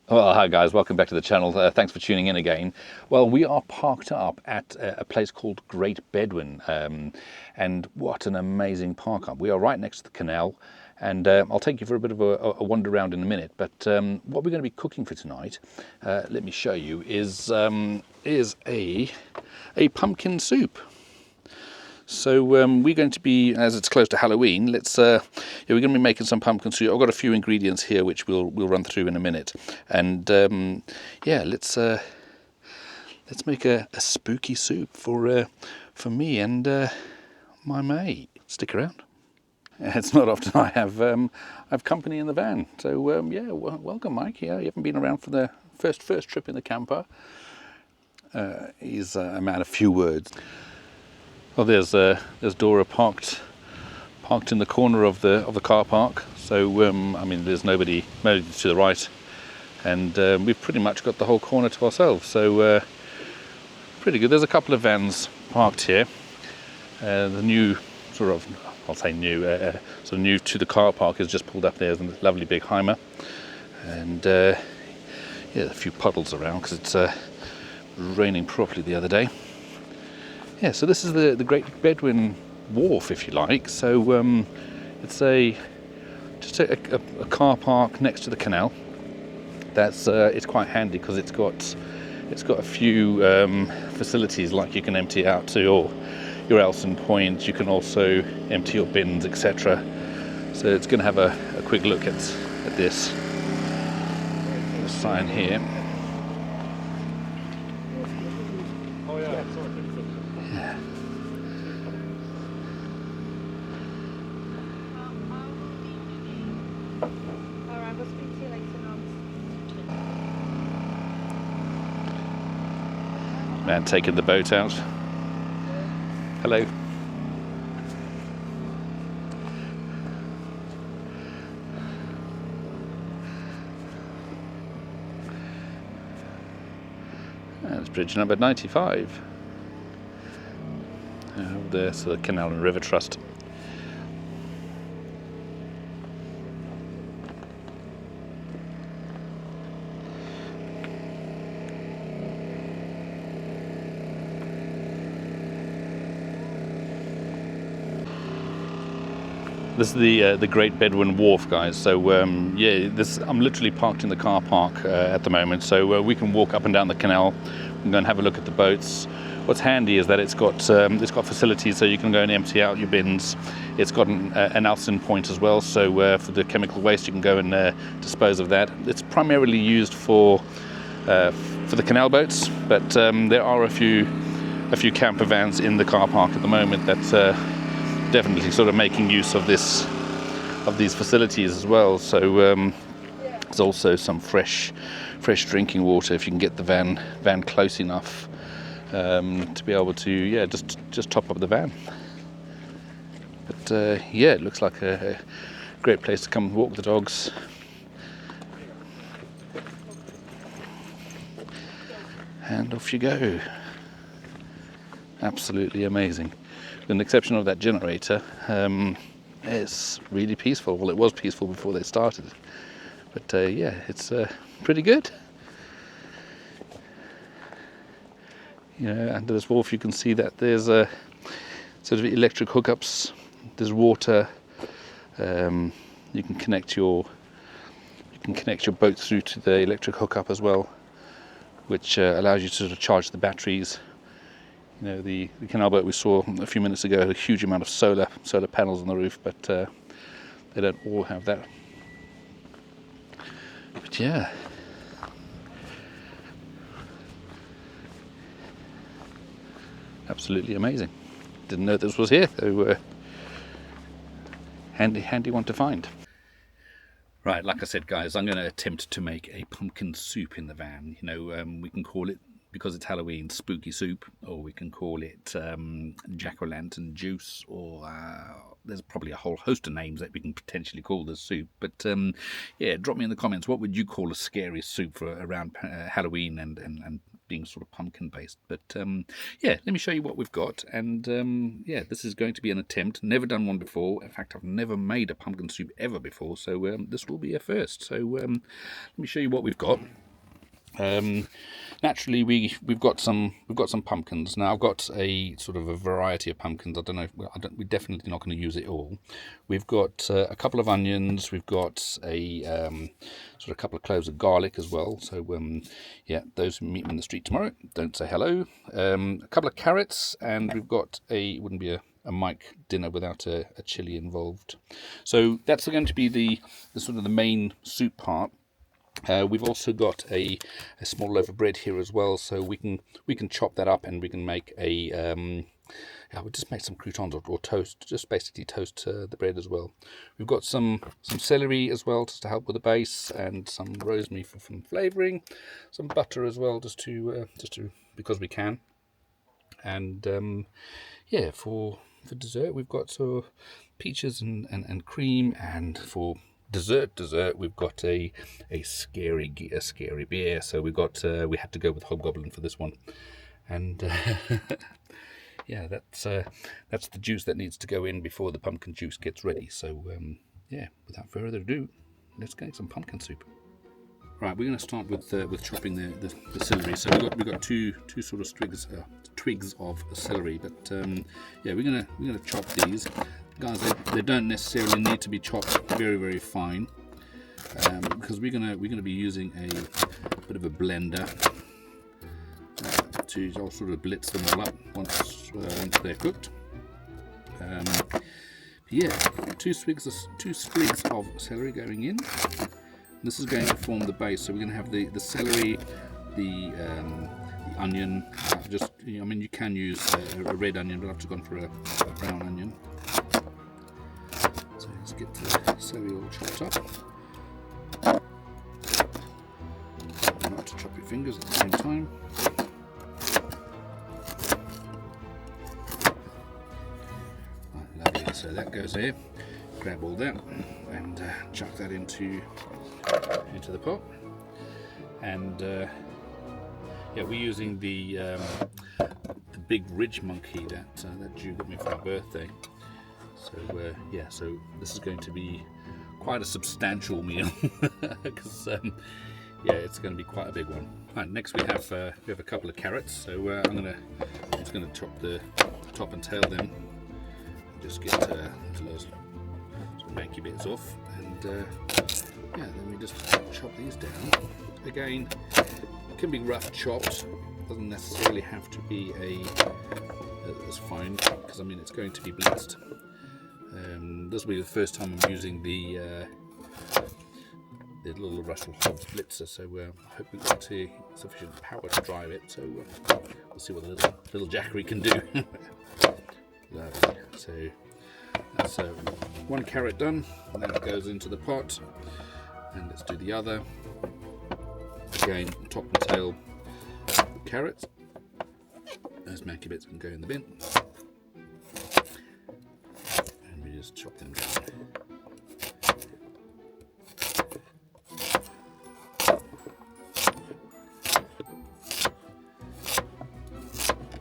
Well, hi guys, welcome back to the channel. Thanks for tuning in again. Well, we are parked up at a place called Great Bedouin, and what an amazing park up. We are right next to the canal, and I'll take you for a bit of a wander around in a minute. But what we're going to be cooking for tonight, let me show you, is a pumpkin soup. So we're going to be, as it's close to Halloween, we're going to be making some pumpkin soup. I've got a few ingredients here which we'll run through in a minute, and yeah, let's make a spooky soup for me and my mate. Stick around. It's not often I have company in the van, so yeah, welcome, Mike. Yeah, you haven't been around for the first trip in the camper. He's a man of few words. Well, there's Dora parked in the corner of the car park. So I mean, there's nobody to the right, and we've pretty much got the whole corner to ourselves. So pretty good. There's a couple of vans parked here. The new sort of, I'll say new, sort of new to the car park has just pulled up. There's a lovely big Heimer, and yeah, a few puddles around because it's raining properly the other day. Yeah, so this is the Great Bedouin Wharf, if you like. So it's just a car park next to the canal. It's quite handy because it's got a few facilities, like you can empty out to your Elson Point. You can also empty your bins, etc. So it's going to have a quick look at this sign here. Man taking the boat out. Hello. That's bridge number 95. Over there, so the Canal and River Trust. This is the Great Bedouin Wharf, guys. So yeah, I'm literally parked in the car park at the moment, so we can walk up and down the canal and go and have a look at the boats. What's handy is that it's got facilities, so you can go and empty out your bins. It's got an Elson Point as well, so for the chemical waste you can go and dispose of that. It's primarily used for the canal boats, but there are a few camper vans in the car park at the moment that definitely sort of making use of these facilities as well. So there's also some fresh drinking water if you can get the van close enough to be able to just top up the van. But yeah, it looks like a great place to come and walk the dogs. And off you go. Absolutely amazing. With an exception of that generator, it's really peaceful. Well, it was peaceful before they started, but yeah, it's pretty good. You know, under this wharf you can see that there's sort of electric hookups. There's water. You can connect your boat through to the electric hookup as well, which allows you to sort of charge the batteries. You know, the canal boat we saw a few minutes ago had a huge amount of solar panels on the roof, but they don't all have that. But yeah, absolutely amazing. Didn't know this was here, so handy one to find. Right, like I said, guys, I'm going to attempt to make a pumpkin soup in the van. You know, we can call it, because it's Halloween, spooky soup, or we can call it jack-o'-lantern juice, or there's probably a whole host of names that we can potentially call this soup. But yeah, drop me in the comments, what would you call a scary soup for around Halloween and being sort of pumpkin based. But yeah, let me show you what we've got. And yeah, this is going to be an attempt. Never done one before. In fact, I've never made a pumpkin soup ever before, so this will be a first. So let me show you what we've got. Naturally, we've got some pumpkins. Now I've got a sort of a variety of pumpkins. I don't know. We're definitely not going to use it all. We've got a couple of onions. We've got a sort of couple of cloves of garlic as well. So yeah, those who meet me in the street tomorrow, don't say hello. A couple of carrots, and we've got it wouldn't be a Mike dinner without a chili involved. So that's going to be the sort of the main soup part. We've also got a small loaf of bread here as well, so we can chop that up and we can make we'll just make some croutons or toast, just basically toast the bread as well. We've got some celery as well, just to help with the base, and some rosemary for some flavouring, some butter as well, just to because we can. And yeah, for dessert we've got peaches and cream, and for dessert we've got a scary beer. So we had to go with Hobgoblin for this one, and yeah, that's the juice that needs to go in before the pumpkin juice gets ready. So yeah, without further ado, let's get some pumpkin soup. Right, we're going to start with chopping the celery. So we've got two sort of twigs of celery, but yeah, we're gonna chop these. Guys, they don't necessarily need to be chopped very fine, because we're gonna be using a bit of a blender to sort of blitz them all up once they're cooked. Yeah, two sprigs of celery going in. This is going to form the base. So we're going to have the celery, the onion. I mean, you can use a red onion, but I've just gone for a brown onion. So let's get the celery all chopped up. Not to chop your fingers at the same time. Right, lovely. So that goes there. Grab all that and chuck that into the pot. And yeah, we're using the big ridge monkey that Jew got me for my birthday. So yeah, so this is going to be quite a substantial meal because yeah, it's going to be quite a big one. Right, next we have a couple of carrots. So I'm just gonna chop the top and tail them. Just get those manky bits off, and yeah, then we just chop these down. Again, it can be rough chopped. Doesn't necessarily have to be as fine, because I mean it's going to be blitzed. This will be the first time I'm using the little Russell Hobbs blitzer, so I hope we've got sufficient power to drive it. So we'll see what the little jackery can do. Lovely. So that's one carrot done, and then it goes into the pot. And let's do the other. Again, top and tail carrots. Those manky bits can go in the bin. And we just chop them down.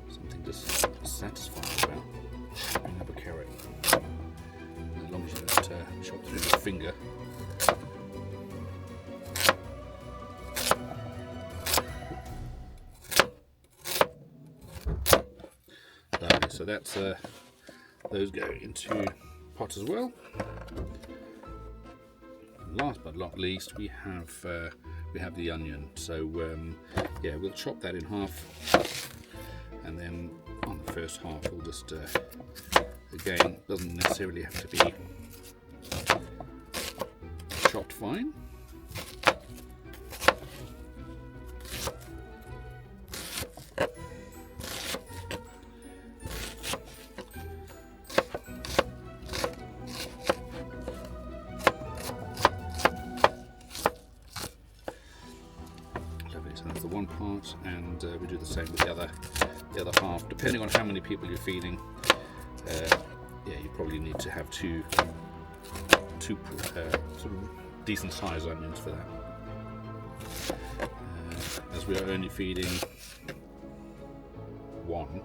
Something just satisfying about chopping up a carrot. As long as you don't chop through your finger. So that's those go into pot as well. Last but not least, we have the onion. So yeah, we'll chop that in half, and then on the first half we'll just again, doesn't necessarily have to be chopped fine. So that's the one part, and we do the same with the other half. Depending on how many people you're feeding, yeah, you probably need to have two sort of decent sized onions for that. As we are only feeding one.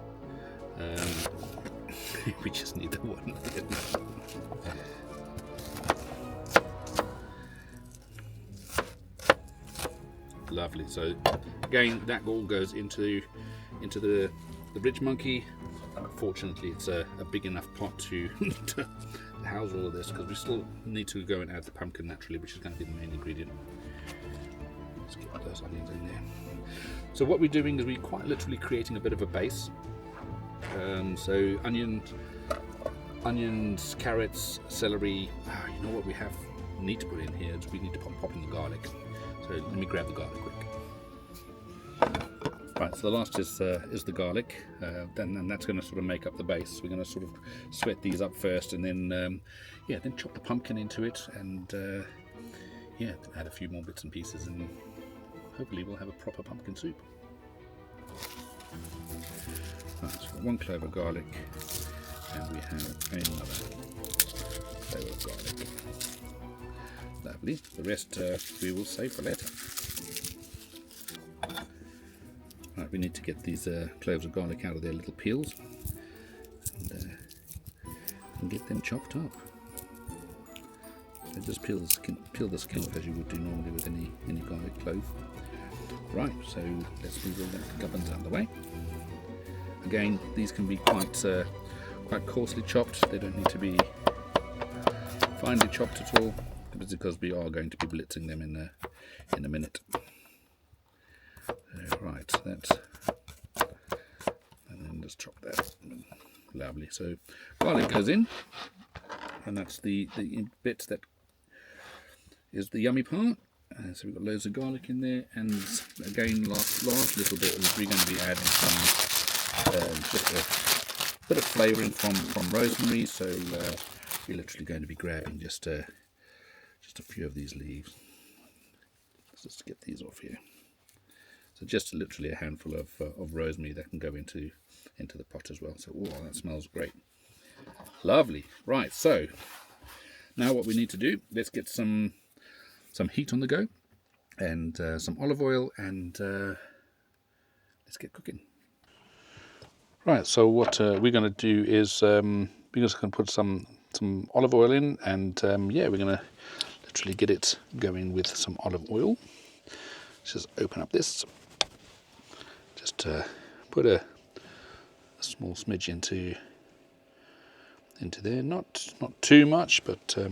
We just need the one. Lovely. So again, that all goes into the ridge monkey. Fortunately, it's a big enough pot to house all of this, because we still need to go and add the pumpkin naturally, which is going to be the main ingredient. Let's get those onions in there. So what we're doing is we're quite literally creating a bit of a base. So onions, carrots, celery. You know what we need to put in here is we need to pop in the garlic. So let me grab the garlic quick. Right, so the last is the garlic, then that's going to sort of make up the base. We're going to sort of sweat these up first, and then then chop the pumpkin into it, and add a few more bits and pieces, and hopefully we'll have a proper pumpkin soup. Right, so we've got 1 clove of garlic, and we have another clove of garlic. Lovely. The rest we will save for later. Right, we need to get these cloves of garlic out of their little peels and get them chopped up. So just peel the skin off as you would do normally with any garlic clove. Right, so let's move all the gubbins out of the way. Again, these can be quite coarsely chopped. They don't need to be finely chopped at all, because we are going to be blitzing them in a minute. Right, and then just chop that. Lovely. So garlic goes in, and that's the bit that is the yummy part. So we've got loads of garlic in there, and again, last little bit is we're going to be adding some just a bit of flavouring from rosemary. So we're literally going to be grabbing just a few of these leaves. Let's just get these off here. So just literally a handful of rosemary that can go into the pot as well. So that smells great. Lovely. Right, so now what we need to do, let's get some heat on the go, and some olive oil, and let's get cooking. Right, so what we're going to do is we're just going to put some olive oil in, and we're going to literally get it going with some olive oil. Let's just open up this. Just put a small smidge into there. Not too much, but it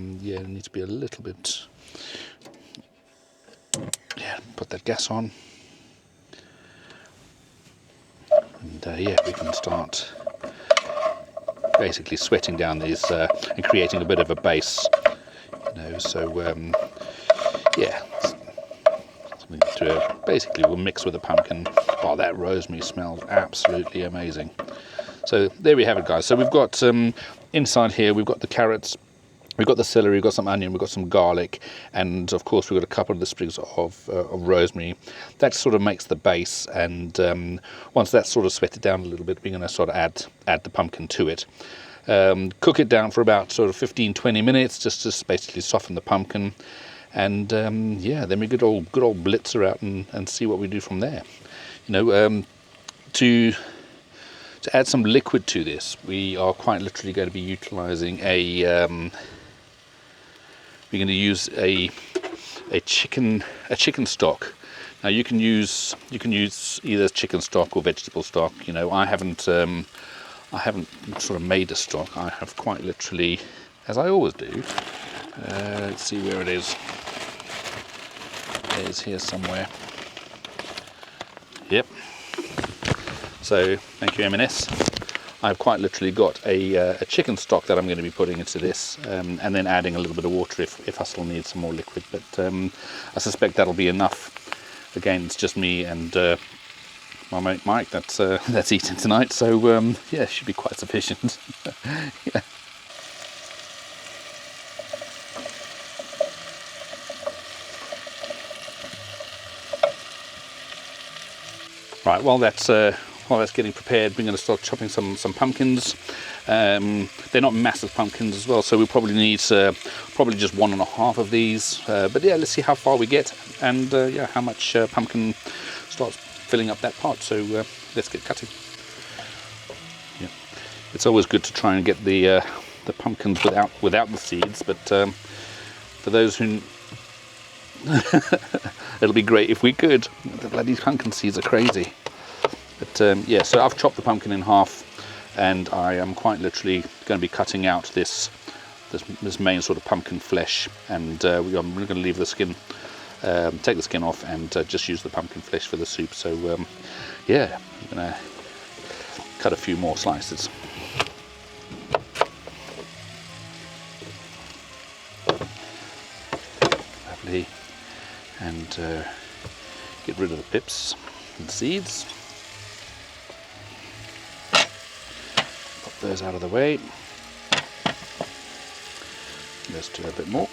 needs to be a little bit. Yeah, put that gas on, and we can start basically sweating down these and creating a bit of a base. Basically we'll mix with the pumpkin. Oh, that rosemary smells absolutely amazing. So there we have it, guys. So we've got inside here, we've got the carrots, we've got the celery, we've got some onion, we've got some garlic, and of course we've got a couple of the sprigs of rosemary. That sort of makes the base, and once that's sort of sweated down a little bit, we're going to sort of add the pumpkin to it. Cook it down for about sort of 15-20 minutes, just to basically soften the pumpkin, and then we good old blitzer out and see what we do from there. To add some liquid to this, we are quite literally going to be utilizing we're going to use a chicken stock. Now you can use either chicken stock or vegetable stock. I haven't sort of made a stock. I have quite literally, as I always do. Let's see where it is. It is here somewhere. Yep. So thank you, M&S. I've quite literally got a chicken stock that I'm going to be putting into this, and then adding a little bit of water if I still need some more liquid. But I suspect that'll be enough. Again, it's just me and my mate Mike that's eating tonight. So it should be quite sufficient. Yeah. Right, while that's while that's getting prepared, we're going to start chopping some pumpkins. They're not massive pumpkins as well, so we probably need probably just 1.5 of these. But yeah, let's see how far we get, and yeah, how much pumpkin starts filling up that pot. So let's get cutting. Yeah, it's always good to try and get the pumpkins without the seeds, but for those who it'll be great if we could. The bloody pumpkin seeds are crazy. But yeah, so I've chopped the pumpkin in half, and I am quite literally going to be cutting out this main sort of pumpkin flesh, and we're going to leave the skin, take the skin off, and just use the pumpkin flesh for the soup. So yeah, I'm going to cut a few more slices. Lovely. And get rid of the pips and seeds. Pop those out of the way. Let's do a bit more.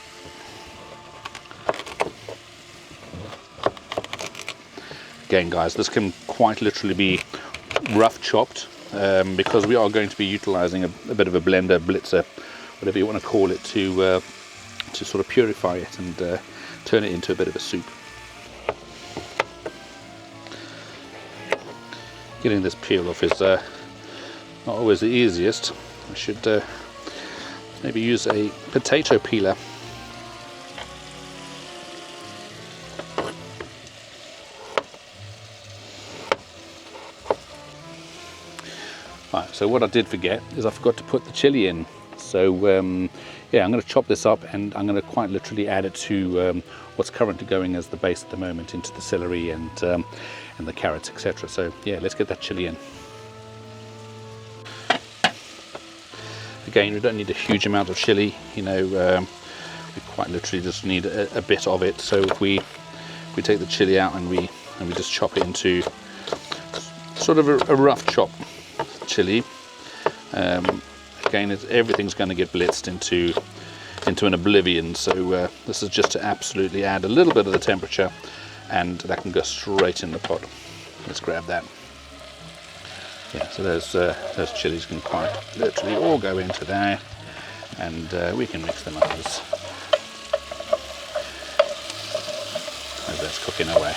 Again, guys, this can quite literally be rough chopped because we are going to be utilizing a bit of a blender, blitzer, whatever you want to call it, to sort of purify it and turn it into a bit of a soup. Getting this peel off is not always the easiest. I should maybe use a potato peeler. Right, so what I did forget is I forgot to put the chili in. So yeah, I'm going to chop this up, and I'm going to quite literally add it to what's currently going as the base at the moment, into the celery and the carrots, etc. So yeah, let's get that chili in. Again, we don't need a huge amount of chili, you know, we quite literally just need a bit of it. So if we take the chili out and we just chop it into sort of a rough chop chili. Again, everything's going to get blitzed into an oblivion, so this is just to absolutely add a little bit of the temperature, and that can go straight in the pot. Let's grab that. Yeah, so those chilies can quite literally all go into there, and we can mix them up as that's cooking away.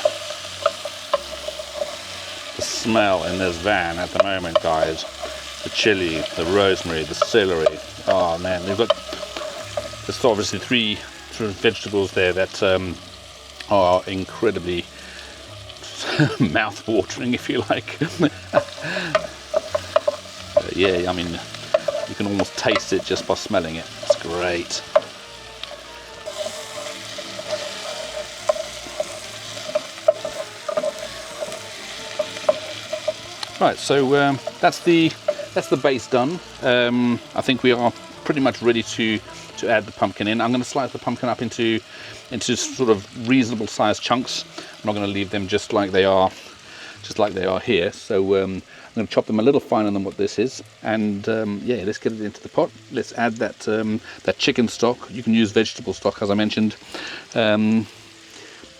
The smell in this van at the moment, guys. The chili, the rosemary, the celery. Oh man, they've got there's obviously three vegetables there that are incredibly mouth-watering, if you like. Yeah, I mean, you can almost taste it just by smelling it. It's great. Right, so that's the base done. I think we are pretty much ready to add the pumpkin in. I'm going to slice the pumpkin up into sort of reasonable sized chunks. I'm not going to leave them just like they are here. So I'm going to chop them a little finer than what this is, and yeah, let's get it into the pot. Let's add that chicken stock. You can use vegetable stock, as I mentioned, and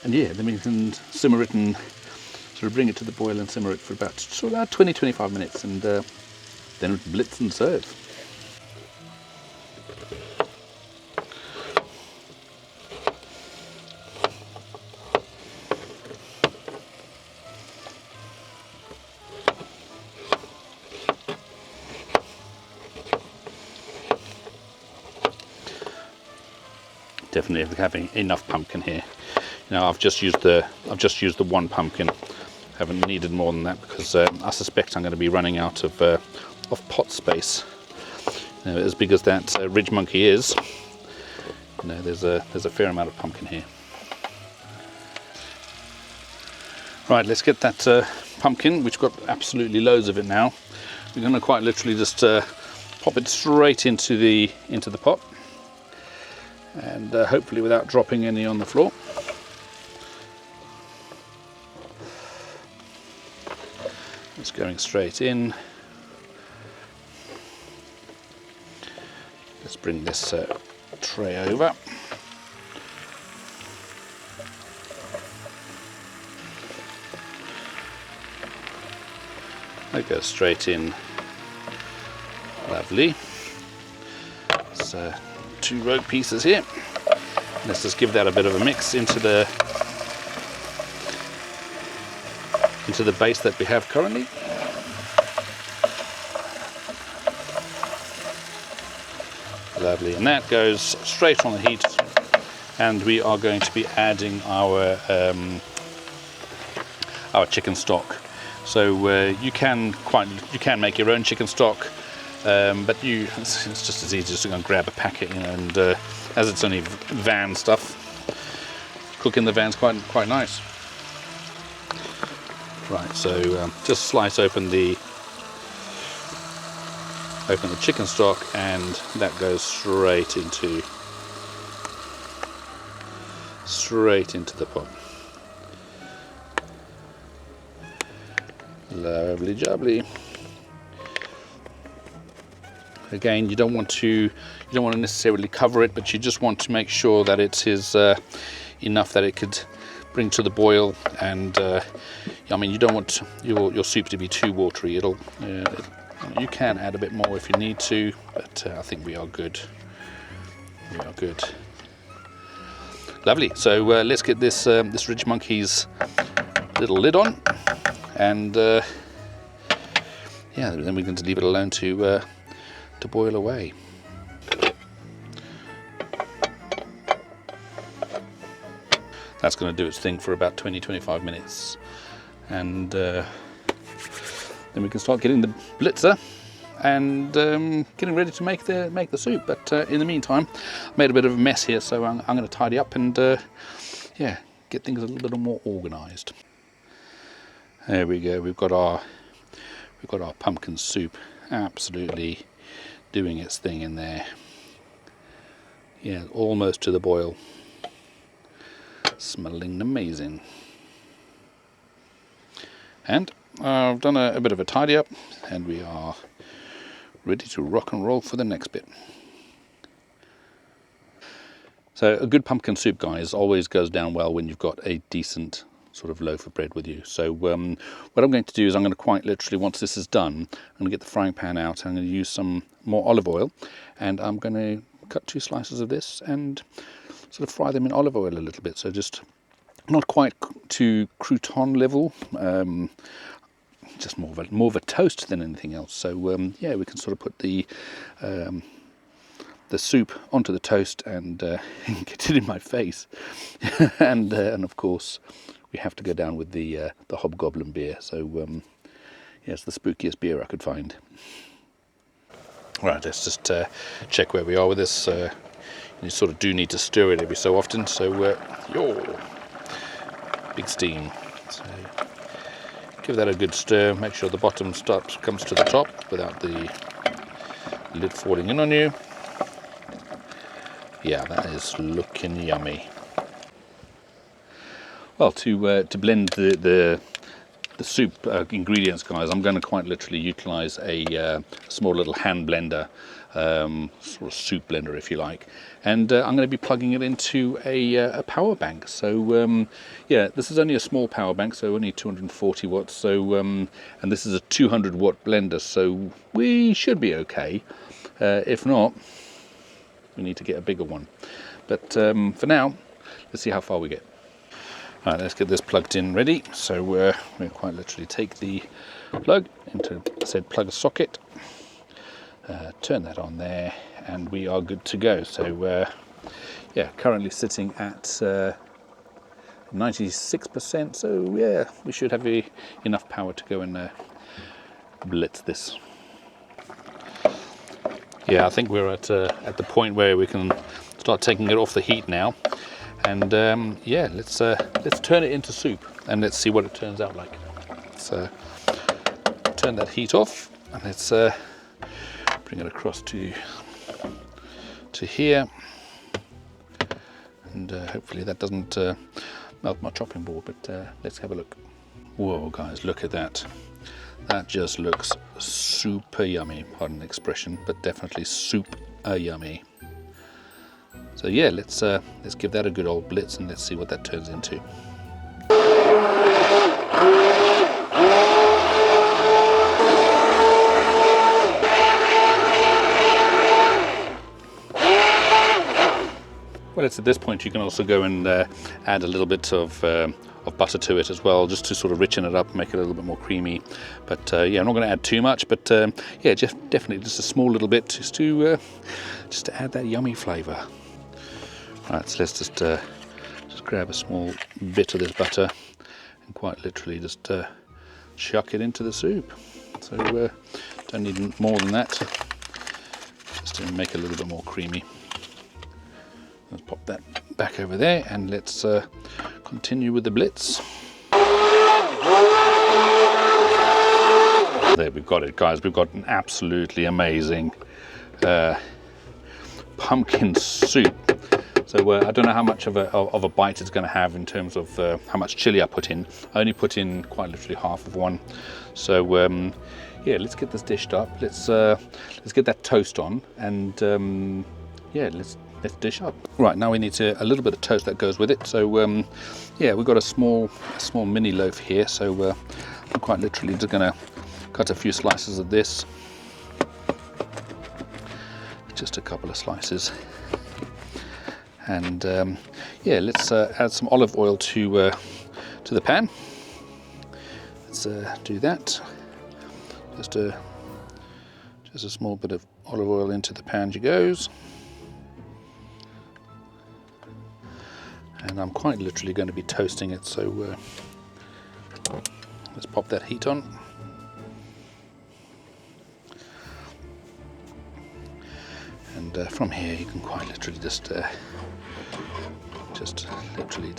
yeah, then we can simmer it and sort of bring it to the boil and simmer it for about 20-25 minutes, and then blitz and serve. Definitely having enough pumpkin here. You know, I've just used the one pumpkin. Haven't needed more than that because I suspect I'm going to be running out of pot space. You know, as big as that ridge monkey is, you know, there's a fair amount of pumpkin here. Right, let's get that pumpkin, which we've got absolutely loads of it now. We're going to quite literally just pop it straight into the pot, and hopefully without dropping any on the floor. It's going straight in. Let's bring this tray over. That goes straight in. Lovely. So 2 rogue pieces here. Let's just give that a bit of a mix into the base that we have currently. Lovely, and that goes straight on the heat, and we are going to be adding our chicken stock. So you can make your own chicken stock, but it's just as easy just to go and grab a packet, and as it's only van stuff, cook in the van's quite nice. Right, so just slice open the chicken stock, and that goes straight into the pot. Lovely jubbly. Again, you don't want to necessarily cover it, but you just want to make sure that it is enough that it could bring to the boil. And I mean, you don't want your soup to be too watery. You can add a bit more if you need to, but I think we are good. We are good. Lovely. So let's get this Ridge Monkey's little lid on, and yeah, then we're going to leave it alone to boil away. That's going to do its thing for about 20-25 minutes, and then we can start getting the blitzer and getting ready to make the soup. But in the meantime, I made a bit of a mess here, so I'm going to tidy up and yeah, get things a little bit more organised. There we go. We've got our pumpkin soup absolutely doing its thing in there. Yeah, almost to the boil. Smelling amazing. And I've done a bit of a tidy up, and we are ready to rock and roll for the next bit. So a good pumpkin soup, guys, always goes down well when you've got a decent sort of loaf of bread with you. So what I'm going to do is I'm going to quite literally, once this is done, I'm going to get the frying pan out. I'm going to use some more olive oil, and I'm going to cut 2 slices of this and sort of fry them in olive oil a little bit. So just not quite to crouton level, just more of a toast than anything else. So yeah, we can sort of put the soup onto the toast and get it in my face, and of course we have to go down with the Hobgoblin beer. So yeah, it's the spookiest beer I could find. Right, let's just check where we are with this. You sort of do need to stir it every so often. So big steam. So give that a good stir. Make sure the bottom comes to the top without the lid falling in on you. Yeah, that is looking yummy. Well, to blend the soup ingredients, guys, I'm going to quite literally utilise a small little hand blender, sort of soup blender, if you like, and I'm going to be plugging it into a power bank. So yeah, this is only a small power bank, so only 240 watts. So and this is a 200 watt blender, so we should be okay. If not, we need to get a bigger one. But for now, let's see how far we get. All right, let's get this plugged in ready. So we'll quite literally take the plug into said plug socket, turn that on there, and we are good to go. So yeah, currently sitting at 96%. So yeah, we should have enough power to go and blitz this. Yeah, I think we're at the point where we can start taking it off the heat now. And yeah, let's turn it into soup, and let's see what it turns out like. Let's turn that heat off, and let's bring it across to here, and hopefully that doesn't melt my chopping board. But let's have a look. Whoa, guys, look at that! That just looks super yummy. Pardon the expression, but definitely super yummy. So yeah, let's give that a good old blitz, and let's see what that turns into. Well, it's at this point you can also go and add a little bit of butter to it as well, just to sort of richen it up, make it a little bit more creamy. But yeah, I'm not going to add too much, but yeah, definitely just a small little bit, just to add that yummy flavour. Right, so let's just grab a small bit of this butter and quite literally just chuck it into the soup. So don't need more than that, just to make it a little bit more creamy. Let's pop that back over there, and let's continue with the blitz. There, we've got it, guys. We've got an absolutely amazing pumpkin soup. So I don't know how much of a bite it's going to have in terms of how much chili I put in. I only put in quite literally half of one. So yeah, let's get this dished up. Let's get that toast on, and yeah, let's dish up. Right, now we need a little bit of toast that goes with it. So yeah, we've got a small mini loaf here. So I'm quite literally just going to cut a few slices of this. Just a couple of slices. And yeah, let's add some olive oil to the pan. Let's do that. Just a small bit of olive oil into the pan goes. And I'm quite literally going to be toasting it, so let's pop that heat on. And from here you can quite literally just literally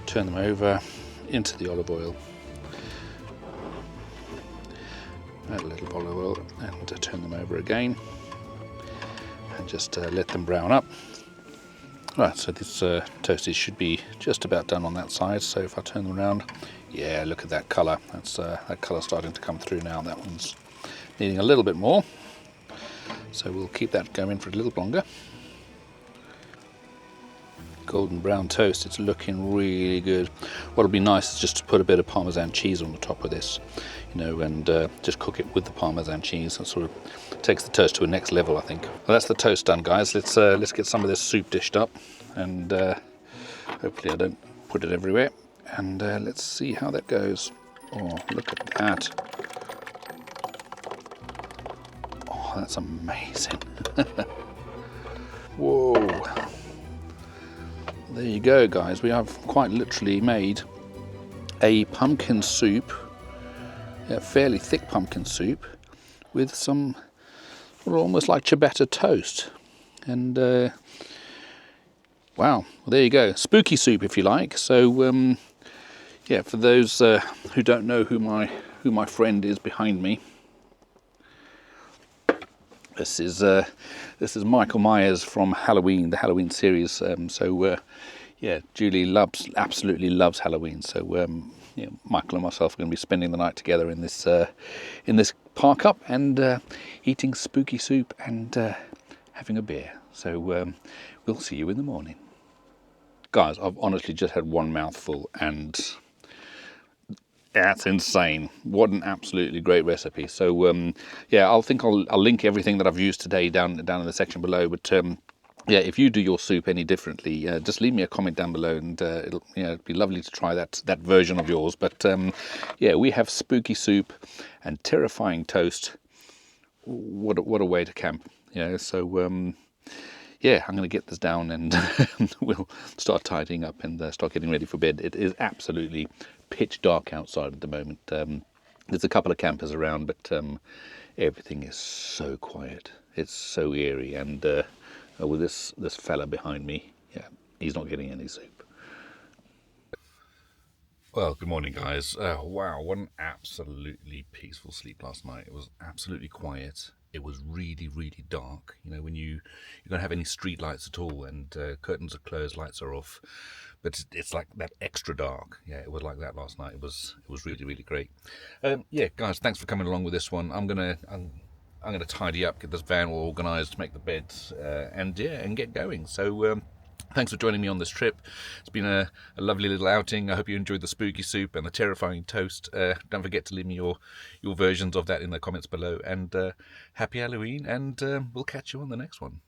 turn them over into the olive oil. Add a little olive oil and turn them over again, and just let them brown up. Right, so this toasties should be just about done on that side. So if I turn them around, yeah, look at that colour. That's that colour starting to come through now. That one's needing a little bit more, so we'll keep that going for a little longer. Golden brown toast, it's looking really good. What'll be nice is just to put a bit of Parmesan cheese on the top of this, you know, and just cook it with the Parmesan cheese. That sort of takes the toast to a next level, I think. Well, that's the toast done, guys. Let's get some of this soup dished up, and hopefully I don't put it everywhere. And let's see how that goes. Oh, look at that. Oh, that's amazing. Whoa. There you go, guys. We have quite literally made a pumpkin soup, a fairly thick pumpkin soup, with some almost like ciabatta toast. And wow, well, there you go. Spooky soup, if you like. So yeah, for those who don't know who my friend is behind me, this is Michael Myers from Halloween, the Halloween series. So yeah, Julie absolutely loves Halloween. So yeah, Michael and myself are going to be spending the night together in this park up, and eating spooky soup and having a beer. So we'll see you in the morning, guys. I've honestly just had one mouthful, and that's insane. What an absolutely great recipe. So yeah, I'll link everything that I've used today down in the section below. But yeah, if you do your soup any differently, just leave me a comment down below, and it'd be lovely to try that version of yours. But yeah, we have spooky soup and terrifying toast. What a way to camp. So yeah, I'm going to get this down, and we'll start tidying up and start getting ready for bed. It is absolutely pitch dark outside at the moment. There's a couple of campers around, but everything is so quiet. It's so eerie, and with this fella behind me, yeah, he's not getting any soup. Well, good morning, guys. Wow, what an absolutely peaceful sleep last night. It was absolutely quiet. It was really, really dark. You know, when you don't have any street lights at all, and curtains are closed, lights are off, but it's like that extra dark. Yeah, it was like that last night. It was really, really great. Yeah, guys, thanks for coming along with this one. I'm gonna tidy up, get this van all organised, make the beds, and get going. So thanks for joining me on this trip. It's been a lovely little outing. I hope you enjoyed the spooky soup and the terrifying toast. Don't forget to leave me your versions of that in the comments below. And happy Halloween, and we'll catch you on the next one.